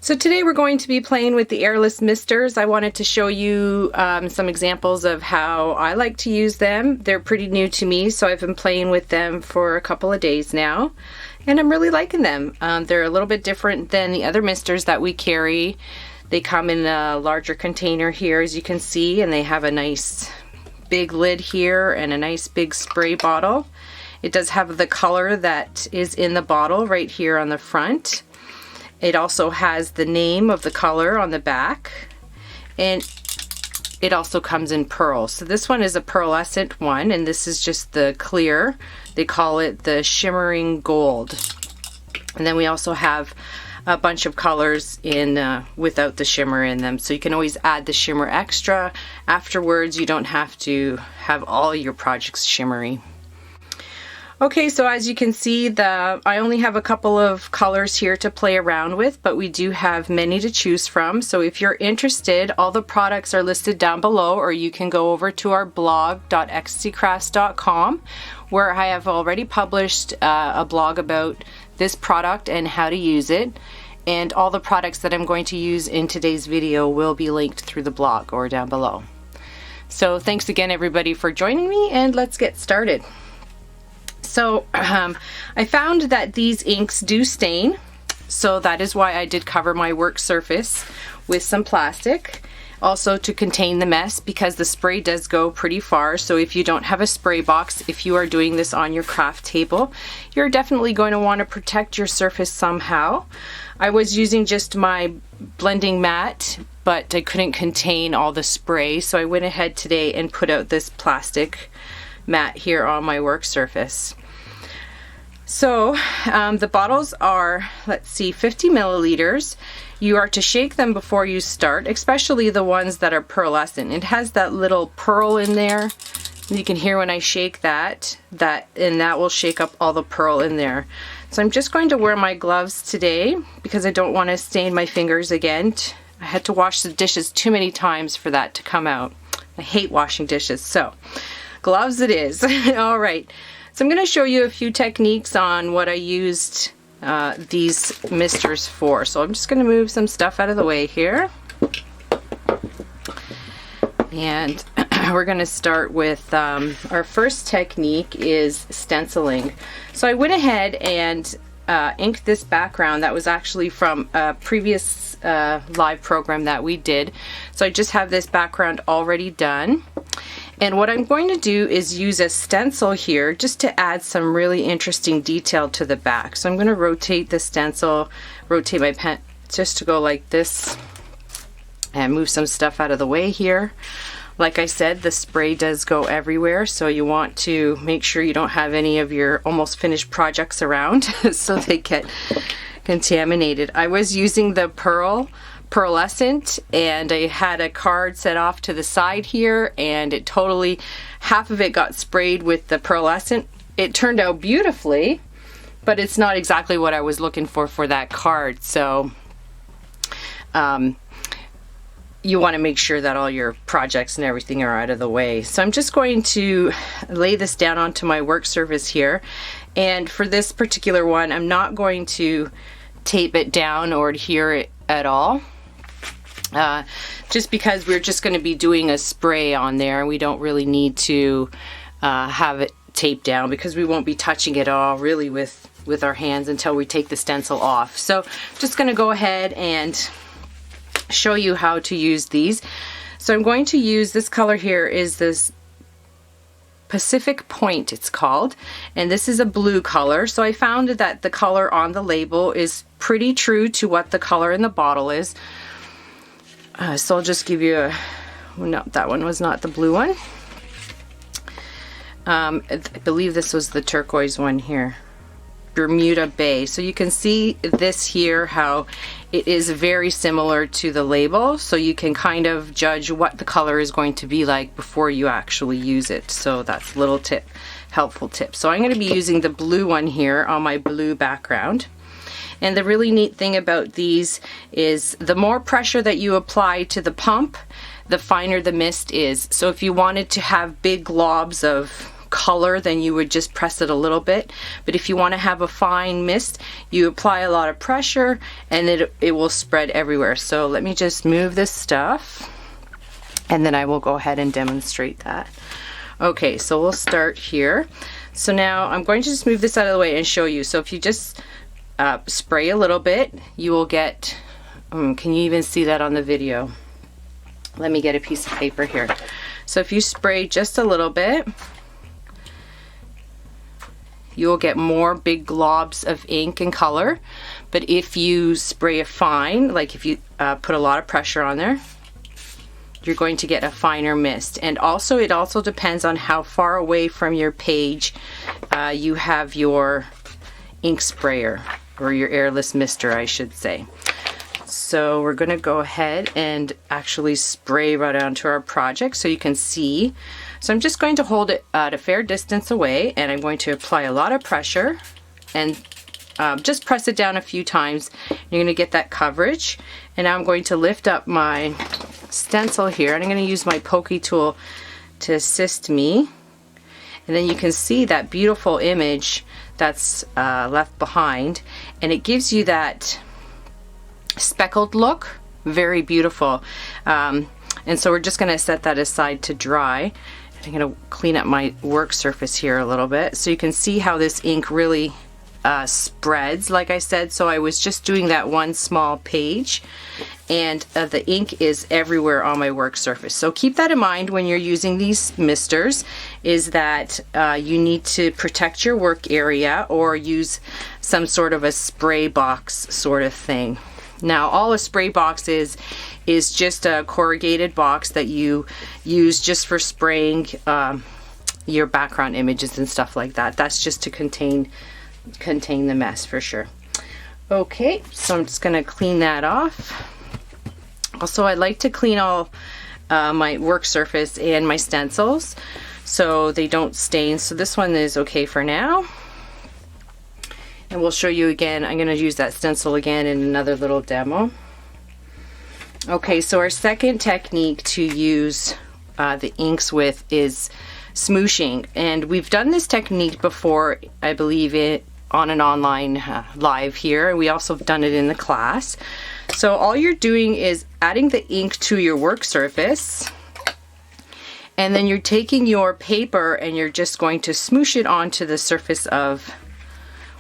So today we're going to be playing with the Airless misters. I wanted to show you some examples of how I like to use them. They're pretty new to me, so I've been playing with them for a couple of days now, and I'm really liking them. They're a little bit different than the other misters that we carry. They come in a larger container here, as you can see, and they have a nice big lid here and a nice big spray bottle. It does have the color that is in the bottle right here on the front. It also has the name of the color on the back, and it also comes in pearl. So this one is a pearlescent one, and this is just the clear. They call it the shimmering gold. And then we also have a bunch of colors in without the shimmer in them, so you can always add the shimmer extra afterwards. You don't have to have all your projects shimmery. Okay, so as you can see, I only have a couple of colors here to play around with, but we do have many to choose from. So if you're interested, all the products are listed down below, or you can go over to our blog .ecstasycrafts.com, where I have already published a blog about this product and how to use it. And all the products that I'm going to use in today's video will be linked through the blog or down below. So thanks again everybody for joining me, and let's get started. So I found that these inks do stain, so that is why I did cover my work surface with some plastic, also to contain the mess, because the spray does go pretty far. So if you don't have a spray box, if you are doing this on your craft table, you're definitely going to want to protect your surface somehow. I was using just my blending mat, but I couldn't contain all the spray, so I went ahead today and put out this plastic mat here on my work surface. So the bottles are, let's see, 50 milliliters. You are to shake them before you start, especially the ones that are pearlescent. It has that little pearl in there. You can hear when I shake and that will shake up all the pearl in there. So I'm just going to wear my gloves today because I don't want to stain my fingers again. I had to wash the dishes too many times for that to come out. I hate washing dishes, so gloves it is. All right. So I'm going to show you a few techniques on what I used these misters for. So I'm just going to move some stuff out of the way here. And we're going to start with our first technique is stenciling. So I went ahead and inked this background that was actually from a previous live program that we did. So I just have this background already done. And what I'm going to do is use a stencil here just to add some really interesting detail to the back. So I'm going to rotate the stencil, rotate my pen just to go like this, and move some stuff out of the way here. Like I said, the spray does go everywhere, so you want to make sure you don't have any of your almost finished projects around so they get contaminated. I was using the pearlescent, and I had a card set off to the side here, and it totally, half of it got sprayed with the pearlescent. It turned out beautifully, but it's not exactly what I was looking for that card. So you want to make sure that all your projects and everything are out of the way. So I'm just going to lay this down onto my work surface here, and for this particular one I'm not going to tape it down or adhere it at all. Just because we're just going to be doing a spray on there, and we don't really need to have it taped down because we won't be touching it all really with our hands until we take the stencil off. So I'm just going to go ahead and show you how to use these. So I'm going to use this color here, is this Pacific Point it's called, and this is a blue color. So I found that the color on the label is pretty true to what the color in the bottle is. So I'll just give you no, that one was not the blue one. I believe this was the turquoise one here, Bermuda Bay. So you can see this here, how it is very similar to the label, so you can kind of judge what the color is going to be like before you actually use it. So that's a little tip, helpful tip. So I'm going to be using the blue one here on my blue background. And the really neat thing about these is the more pressure that you apply to the pump, the finer the mist is. So if you wanted to have big globs of color, then you would just press it a little bit. But if you want to have a fine mist, you apply a lot of pressure and it will spread everywhere. So let me just move this stuff and then I will go ahead and demonstrate that. Okay, so we'll start here. So now I'm going to just move this out of the way and show you. So if you just spray a little bit, you will get, can you even see that on the video? Let me get a piece of paper here. So if you spray just a little bit, you will get more big globs of ink and color. But if you spray a fine, like if you put a lot of pressure on there, you're going to get a finer mist. And also, it also depends on how far away from your page you have your ink sprayer, or your airless mister, I should say. So we're going to go ahead and actually spray right onto our project so you can see. So I'm just going to hold it at a fair distance away, and I'm going to apply a lot of pressure and just press it down a few times. You're going to get that coverage. And now I'm going to lift up my stencil here, and I'm going to use my pokey tool to assist me. And then you can see that beautiful image that's left behind, and it gives you that speckled look. Very beautiful. And so we're just going to set that aside to dry. I'm going to clean up my work surface here a little bit so you can see how this ink really spreads, like I said. So I was just doing that one small page, and the ink is everywhere on my work surface. So keep that in mind when you're using these misters, is that you need to protect your work area or use some sort of a spray box sort of thing. Now, all a spray box is just a corrugated box that you use just for spraying your background images and stuff like that. That's just to contain the mess for sure. Okay, so I'm just going to clean that off. Also, I like to clean all my work surface and my stencils so they don't stain. So this one is okay for now. And we'll show you again. I'm going to use that stencil again in another little demo. Okay, so our second technique to use the inks with is smooshing. And we've done this technique before, I believe, on an online live here. We also have done it in the class. So all you're doing is adding the ink to your work surface, and then you're taking your paper and you're just going to smoosh it onto the surface of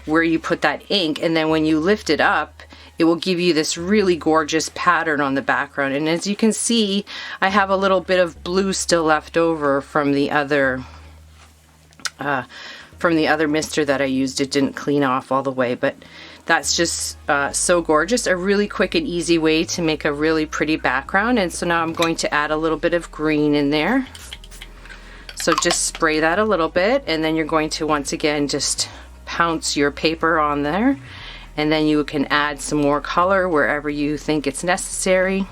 where you put that ink, and then when you lift it up, it will give you this really gorgeous pattern on the background. And as you can see, I have a little bit of blue still left over from the other mister that I used. It didn't clean off all the way, but that's just so gorgeous. A really quick and easy way to make a really pretty background. And so now I'm going to add a little bit of green in there. So just spray that a little bit, and then you're going to once again just pounce your paper on there, and then you can add some more color wherever you think it's necessary.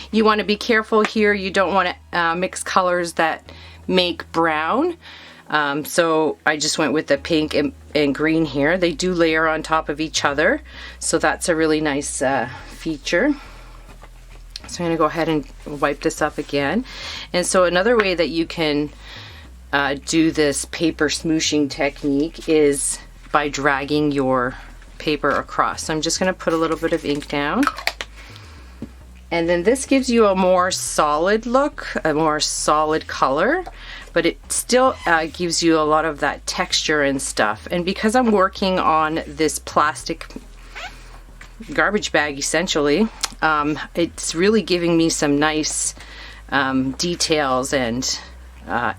You want to be careful here. You don't want to mix colors that make brown. So I just went with the pink and green here. They do layer on top of each other, so that's a really nice feature. So I'm going to go ahead and wipe this up again. And so another way that you can do this paper smooshing technique is by dragging your paper across. So I'm just going to put a little bit of ink down, and then this gives you a more solid look, a more solid color, but it still gives you a lot of that texture and stuff. And because I'm working on this plastic garbage bag essentially, it's really giving me some nice details and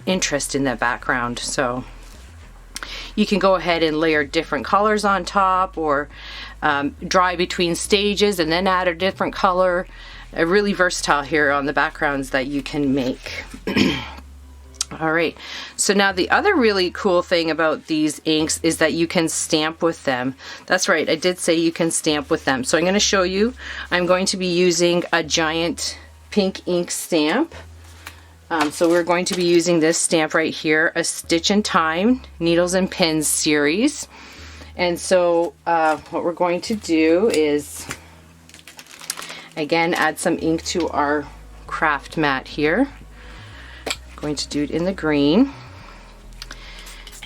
interest in the background. So you can go ahead and layer different colors on top, or dry between stages and then add a different color. Really versatile here on the backgrounds that you can make. All right, so now the other really cool thing about these inks is that you can stamp with them. That's right, I did say you can stamp with them. So I'm going to show you. I'm going to be using a giant pink ink stamp. So we're going to be using this stamp right here, a Stitch in Time Needles and Pins series. And so what we're going to do is, again, add some ink to our craft mat here. I'm going to do it in the green.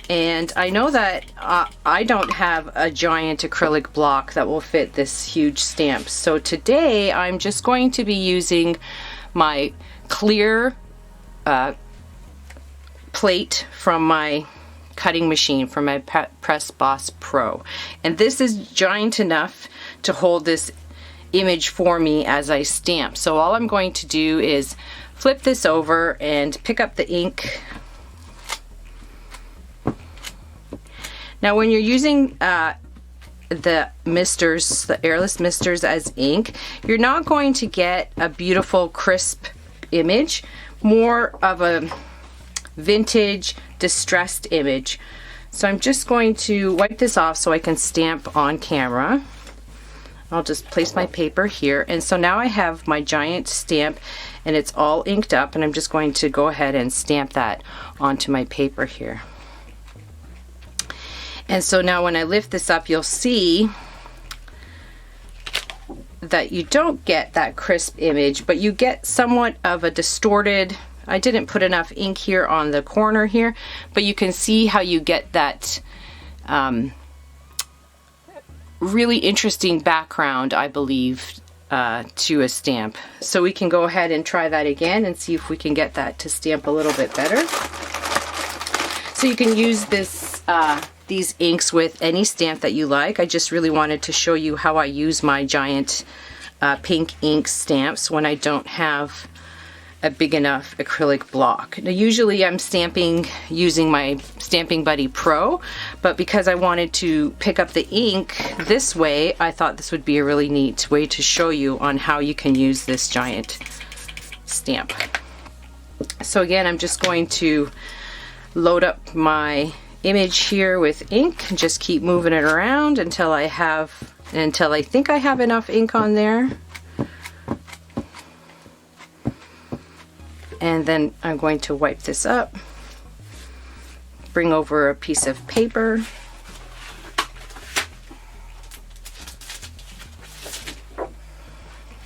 And I know that I don't have a giant acrylic block that will fit this huge stamp. So today I'm just going to be using my clear plate from my cutting machine, from my Press Boss Pro. And this is giant enough to hold this image for me as I stamp. So all I'm going to do is flip this over and pick up the ink. Now when you're using the misters, the Airless misters as ink, you're not going to get a beautiful crisp image, more of a vintage distressed image. So I'm just going to wipe this off so I can stamp on camera. I'll just place my paper here, and so now I have my giant stamp and it's all inked up, and I'm just going to go ahead and stamp that onto my paper here. And so now when I lift this up, you'll see that you don't get that crisp image, but you get somewhat of a distorted, I didn't put enough ink here on the corner here, but you can see how you get that really interesting background, I believe, to a stamp. So we can go ahead and try that again and see if we can get that to stamp a little bit better. So you can use this these inks with any stamp that you like. I just really wanted to show you how I use my giant pink ink stamps when I don't have a big enough acrylic block. Now usually I'm stamping using my Stamping Buddy Pro, but because I wanted to pick up the ink this way, I thought this would be a really neat way to show you on how you can use this giant stamp. So again, I'm just going to load up my image here with ink and just keep moving it around until I think I have enough ink on there. And then I'm going to wipe this up, bring over a piece of paper,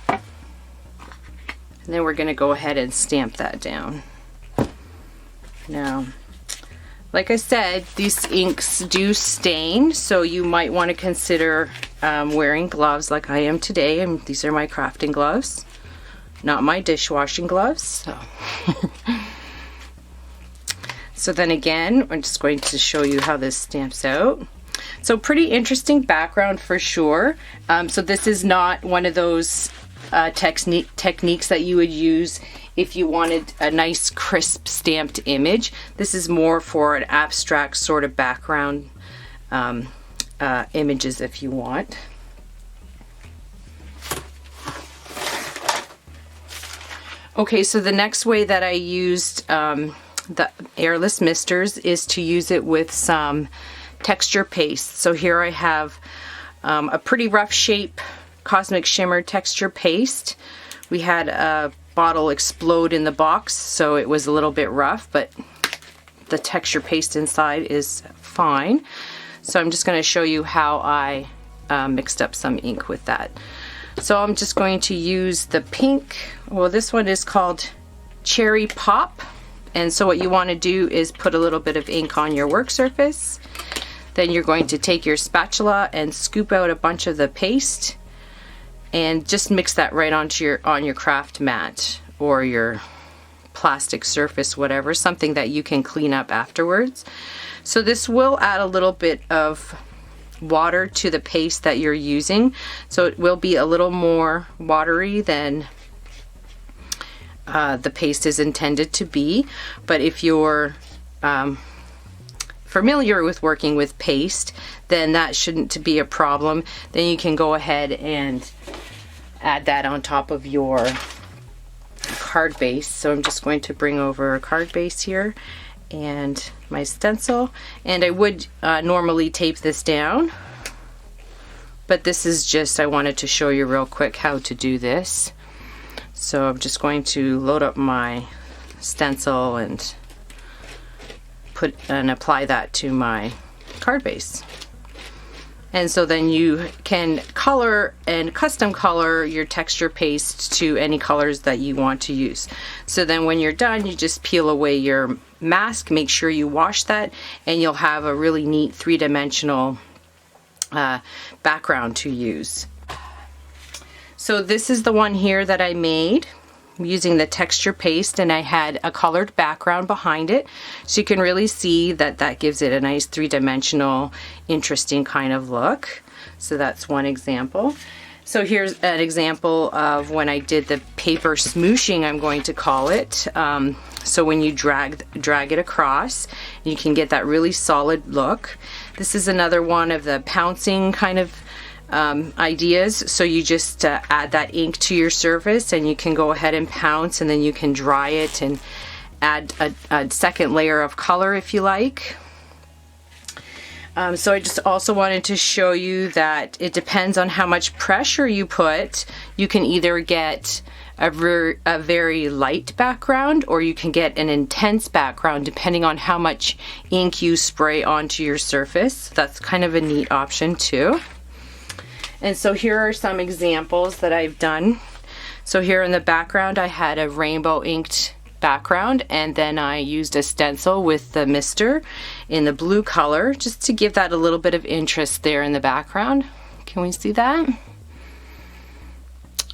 and then we're going to go ahead and stamp that down. Now, like I said, these inks do stain, so you might want to consider wearing gloves like I am today, and these are my crafting gloves, not my dishwashing gloves. So then again, I'm just going to show you how this stamps out. So pretty interesting background for sure. So this is not one of those techniques that you would use if you wanted a nice crisp stamped image. This is more for an abstract sort of background images if you want. Okay, so the next way that I used the Airless misters is to use it with some texture paste. So here I have a pretty rough shape Cosmic Shimmer texture paste. We had a bottle explode in the box, so it was a little bit rough, but the texture paste inside is fine. So I'm just going to show you how I mixed up some ink with that. So I'm just going to use the pink, well, this one is called Cherry Pop. And so what you want to do is put a little bit of ink on your work surface. Then you're going to take your spatula and scoop out a bunch of the paste and just mix that right onto your craft mat or your plastic surface, whatever, something that you can clean up afterwards. So this will add a little bit of water to the paste that you're using, so it will be a little more watery than the paste is intended to be. But if you're familiar with working with paste, then that shouldn't be a problem. Then you can go ahead and add that on top of your card base. So I'm just going to bring over a card base here and my stencil, and I would normally tape this down, but this is just, I wanted to show you real quick how to do this. So I'm just going to load up my stencil and apply that to my card base. And so then you can color and custom color your texture paste to any colors that you want to use. So then when you're done, you just peel away your mask, make sure you wash that, and you'll have a really neat three-dimensional background to use. So this is the one here that I made using the texture paste, and I had a colored background behind it, so you can really see that that gives it a nice three-dimensional interesting kind of look. So that's one example. So here's an example of when I did the paper smooshing, I'm going to call it. So when you drag it across, you can get that really solid look. This is another one of the pouncing kind of ideas. So you just add that ink to your surface, and you can go ahead and pounce, and then you can dry it and add a second layer of color if you like. So I just also wanted to show you that it depends on how much pressure you put. You can either get a very light background, or you can get an intense background depending on how much ink you spray onto your surface. That's kind of a neat option too. And so here are some examples that I've done. So here in the background I had a rainbow inked background, and then I used a stencil with the mister in the blue color just to give that a little bit of interest there in the background. Can we see that?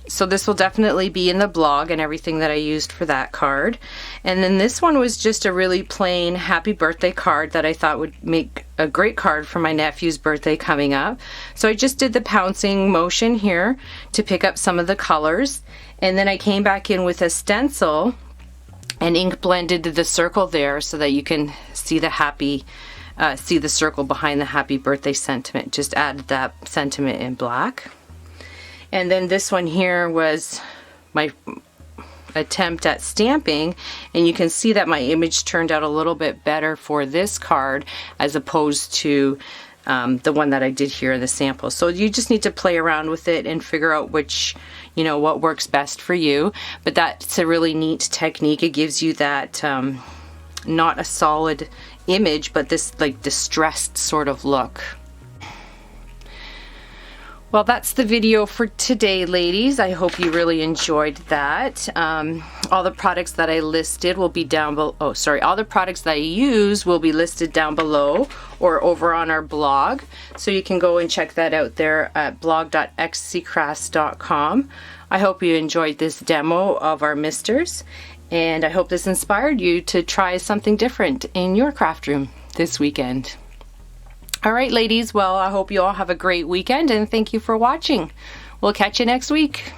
So this will definitely be in the blog and everything that I used for that card. And then this one was just a really plain happy birthday card that I thought would make a great card for my nephew's birthday coming up. So I just did the pouncing motion here to pick up some of the colors, and then I came back in with a stencil and ink blended the circle there so that you can see the see the circle behind the happy birthday sentiment. Just added that sentiment in black. And then this one here was my attempt at stamping, and you can see that my image turned out a little bit better for this card as opposed to the one that I did here in the sample. So you just need to play around with it and figure out which, what works best for you. But that's a really neat technique. It gives you that not a solid image, but this like distressed sort of look. Well, that's the video for today, ladies. I hope you really enjoyed that. All the products that I listed will be down below. Oh, sorry. All the products that I use will be listed down below or over on our blog. So you can go and check that out there at blog.ecstasycrafts.com. I hope you enjoyed this demo of our misters, and I hope this inspired you to try something different in your craft room this weekend. All right, ladies, well, I hope you all have a great weekend, and thank you for watching. We'll catch you next week.